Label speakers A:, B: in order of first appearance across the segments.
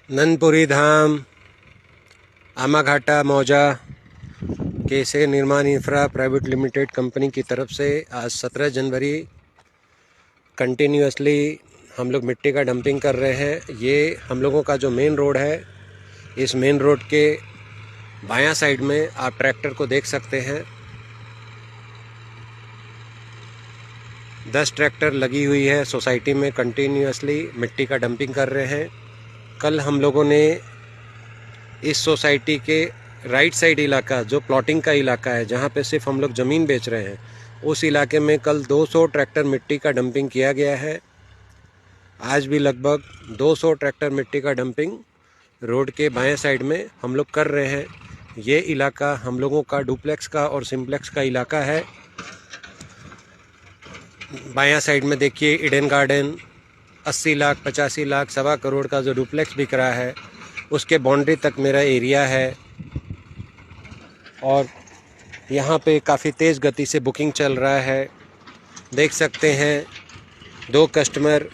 A: ननपुरी धाम, आमाघाटा मौजा केसे निर्माण इंफ्रा प्राइवेट लिमिटेड कंपनी की तरफ से आज 17 जनवरी कंटिन्यूसली हम लोग मिट्टी का डंपिंग कर रहे हैं। ये हम लोगों का जो मेन रोड है, इस मेन रोड के बायां साइड में आप ट्रैक्टर को देख सकते हैं। 10 ट्रैक्टर लगी हुई है सोसाइटी में, कंटिन्यूसली मिट्टी का डंपिंग कर रहे हैं। कल हम लोगों ने इस सोसाइटी के राइट साइड इलाका, जो प्लॉटिंग का इलाका है, जहाँ पे सिर्फ हम लोग ज़मीन बेच रहे हैं, उस इलाके में कल 200 ट्रैक्टर मिट्टी का डंपिंग किया गया है। आज भी लगभग 200 ट्रैक्टर मिट्टी का डंपिंग रोड के बाएं साइड में हम लोग कर रहे हैं। ये इलाका हम लोगों का डुप्लेक्स का और सिंप्लेक्स का इलाका है। बायां साइड में देखिए ईडन गार्डन 80 लाख 85 लाख 1.25 करोड़ का जो डुप्लेक्स बिक रहा है, उसके बाउंड्री तक मेरा एरिया है। और यहाँ पे काफ़ी तेज़ गति से बुकिंग चल रहा है। देख सकते हैं 2 कस्टमर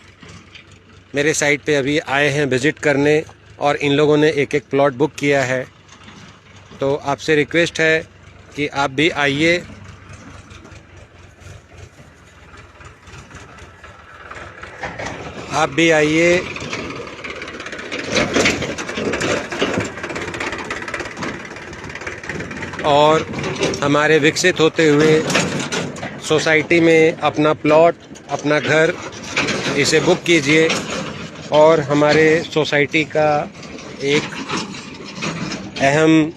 A: मेरे साइट पे अभी आए हैं विज़िट करने, और इन लोगों ने एक एक प्लॉट बुक किया है। तो आपसे रिक्वेस्ट है कि आप भी आइए, आप भी आइए और हमारे विकसित होते हुए सोसाइटी में अपना प्लॉट, अपना घर, इसे बुक कीजिए और हमारे सोसाइटी का एक अहम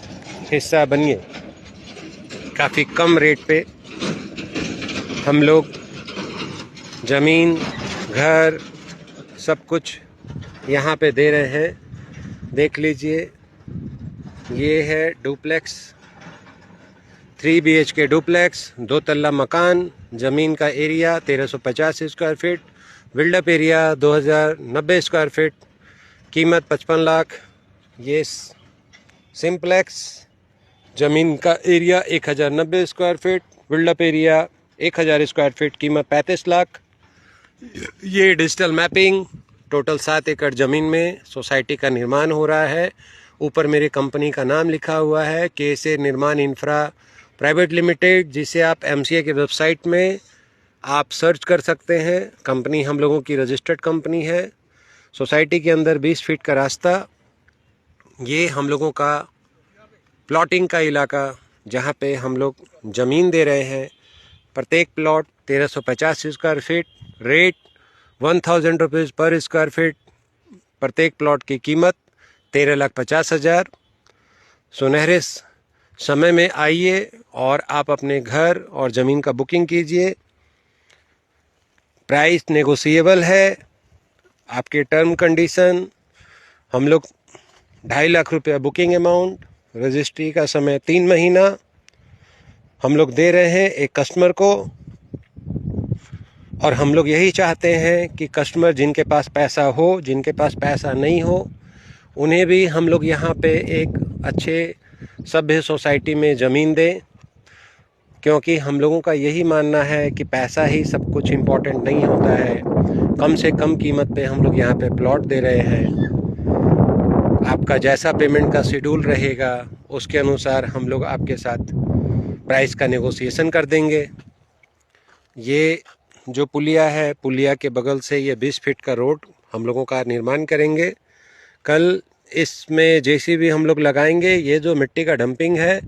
A: हिस्सा बनिए। काफ़ी कम रेट पे हम लोग ज़मीन, घर, सब कुछ यहाँ पे दे रहे हैं। देख लीजिए, ये है डुप्लेक्स, 3 BHK डुप्लेक्स, 2 तल्ला मकान, ज़मीन का area 1350 square feet, build up area 2090 square feet, कीमत 55 लाख। ये सिंप्लेक्स, ज़मीन का area 1090 square feet, build up area 1000 square feet, कीमत 35 लाख। ये डिजिटल मैपिंग, टोटल 7 एकड़ ज़मीन में सोसाइटी का निर्माण हो रहा है। ऊपर मेरी कंपनी का नाम लिखा हुआ है, केसे निर्माण इंफ्रा प्राइवेट लिमिटेड, जिसे आप MCA के वेबसाइट में आप सर्च कर सकते हैं। कंपनी हम लोगों की रजिस्टर्ड कंपनी है। सोसाइटी के अंदर 20 फीट का रास्ता। ये हम लोगों का प्लॉटिंग का इलाका, जहाँ पे हम लोग ज़मीन दे रहे हैं। प्रत्येक plot 1350 square feet, rate 1000 rupees पर स्क्वायर फीट। प्रत्येक प्लॉट की कीमत 13,50,000। सुनहरे समय में आइए और आप अपने घर और ज़मीन का बुकिंग कीजिए। प्राइस नेगोशिएबल है। आपके टर्म कंडीशन, हम लोग 2.5 लाख रुपया बुकिंग अमाउंट, रजिस्ट्री का समय 3 महीना हम लोग दे रहे हैं एक कस्टमर को। और हम लोग यही चाहते हैं कि कस्टमर जिनके पास पैसा हो, जिनके पास पैसा नहीं हो, उन्हें भी हम लोग यहाँ पे एक अच्छे सभ्य सोसाइटी में ज़मीन दें। क्योंकि हम लोगों का यही मानना है कि पैसा ही सब कुछ इम्पोर्टेंट नहीं होता है। कम से कम कीमत पे हम लोग यहाँ पे प्लॉट दे रहे हैं। आपका जैसा पेमेंट का शेड्यूल रहेगा, उसके अनुसार हम लोग आपके साथ प्राइस का नेगोशिएशन कर देंगे। ये जो पुलिया है, पुलिया के बगल से ये 20 फीट का रोड हम लोगों का निर्माण करेंगे। कल इसमें JCB हम लोग लगाएंगे। ये जो मिट्टी का डंपिंग है,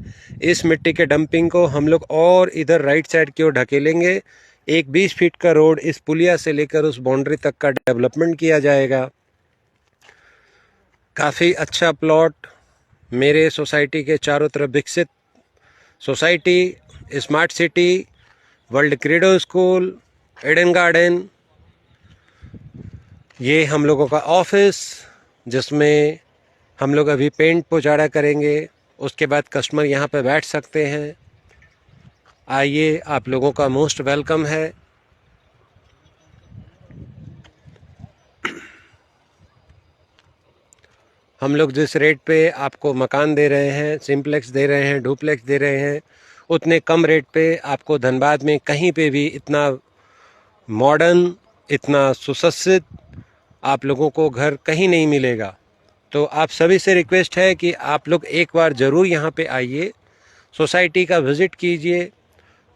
A: इस मिट्टी के डंपिंग को हम लोग और इधर राइट साइड की ओर ढकेलेंगे। एक 20 फीट का रोड इस पुलिया से लेकर उस बाउंड्री तक का डेवलपमेंट किया जाएगा। काफ़ी अच्छा प्लॉट, मेरे सोसाइटी के चारों तरफ विकसित society, smart city, world credo school, Eden garden, ये हम लोगों का ऑफिस, जिसमें हम लोग अभी पेंट पुचाड़ा करेंगे। उसके बाद कस्टमर यहाँ पे बैठ सकते हैं। आइए, आप लोगों का मोस्ट वेलकम है। हम लोग जिस रेट पे आपको मकान दे रहे हैं, सिंप्लेक्स दे रहे हैं, डुप्लेक्स दे रहे हैं, उतने कम रेट पे आपको धनबाद में कहीं पे भी इतना मॉडर्न, इतना सुसज्जित आप लोगों को घर कहीं नहीं मिलेगा। तो आप सभी से रिक्वेस्ट है कि आप लोग एक बार ज़रूर यहाँ पे आइए, सोसाइटी का विज़िट कीजिए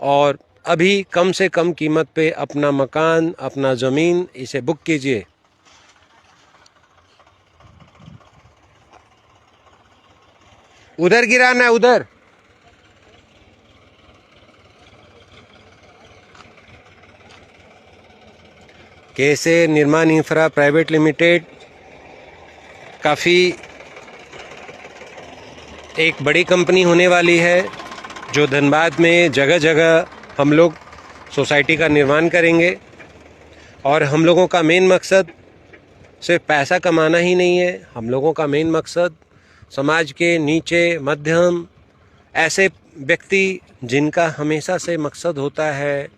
A: और अभी कम से कम कीमत पे अपना मकान, अपना ज़मीन इसे बुक कीजिए। उधर गिराना है, उधर। कैसे निर्माण इंफ्रा प्राइवेट लिमिटेड काफ़ी एक बड़ी कंपनी होने वाली है, जो धनबाद में जगह जगह हम लोग सोसाइटी का निर्माण करेंगे। और हम लोगों का मेन मकसद सिर्फ पैसा कमाना ही नहीं है, हम लोगों का मेन मकसद समाज के नीचे मध्यम ऐसे व्यक्ति जिनका हमेशा से मकसद होता है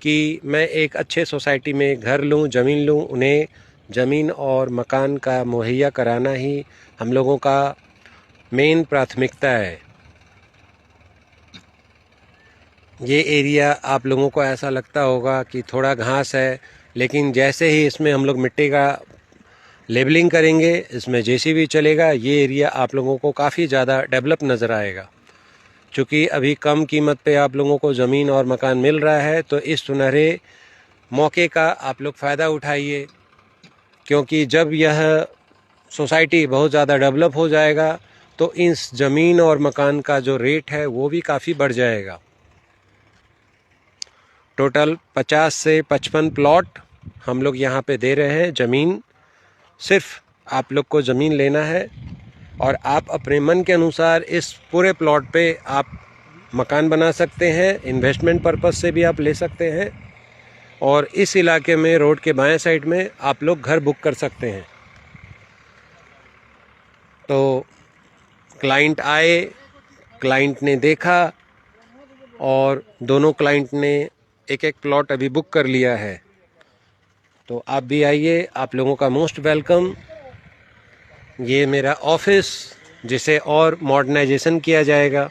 A: कि मैं एक अच्छे सोसाइटी में घर लूं, ज़मीन लूं, उन्हें ज़मीन और मकान का मुहैया कराना ही हम लोगों का मेन प्राथमिकता है। ये एरिया आप लोगों को ऐसा लगता होगा कि थोड़ा घास है, लेकिन जैसे ही इसमें हम लोग मिट्टी का लेबलिंग करेंगे, इसमें जेसीबी चलेगा, ये एरिया आप लोगों को काफ़ी ज़्यादा डेवलप नज़र आएगा। चूँकि अभी कम कीमत पे आप लोगों को ज़मीन और मकान मिल रहा है, तो इस सुनहरे मौके का आप लोग फ़ायदा उठाइए, क्योंकि जब यह सोसाइटी बहुत ज़्यादा डेवलप हो जाएगा तो इस ज़मीन और मकान का जो रेट है वो भी काफ़ी बढ़ जाएगा। टोटल 50 से 55 प्लॉट हम लोग यहाँ पे दे रहे हैं ज़मीन। सिर्फ आप लोग को ज़मीन लेना है और आप अपने मन के अनुसार इस पूरे प्लॉट पे आप मकान बना सकते हैं, इन्वेस्टमेंट पर्पस से भी आप ले सकते हैं, और इस इलाके में रोड के बाएं साइड में आप लोग घर बुक कर सकते हैं। तो क्लाइंट आए, क्लाइंट ने देखा और दोनों क्लाइंट ने एक एक प्लॉट अभी बुक कर लिया है। तो आप भी आइए, आप लोगों का मोस्ट वेलकम। ये मेरा ऑफिस, जिसे और मॉडर्नाइजेशन किया जाएगा।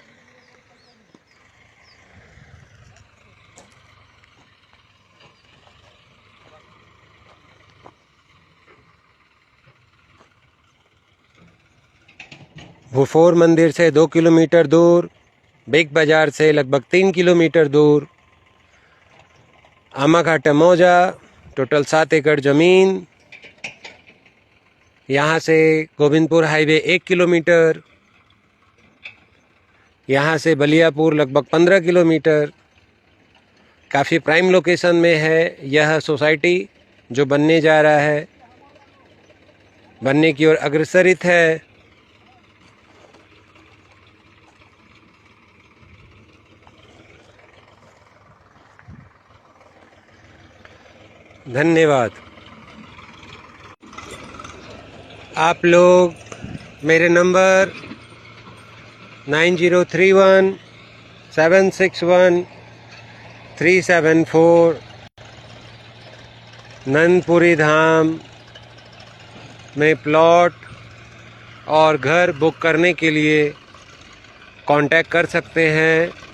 A: भूफोर मंदिर से 2 किलोमीटर दूर, बिग बाज़ार से लगभग 3 किलोमीटर दूर, आमाघाटा मौजा, टोटल 7 एकड़ ज़मीन। यहाँ से गोविंदपुर हाईवे 1 किलोमीटर, यहाँ से बलियापुर लगभग 15 किलोमीटर। काफ़ी प्राइम लोकेशन में है यह सोसाइटी जो बनने जा रहा है, बनने की ओर अग्रसरित है। धन्यवाद। आप लोग मेरे नंबर 9031-761-374 नंदपुरी धाम में प्लॉट और घर बुक करने के लिए कांटेक्ट कर सकते हैं।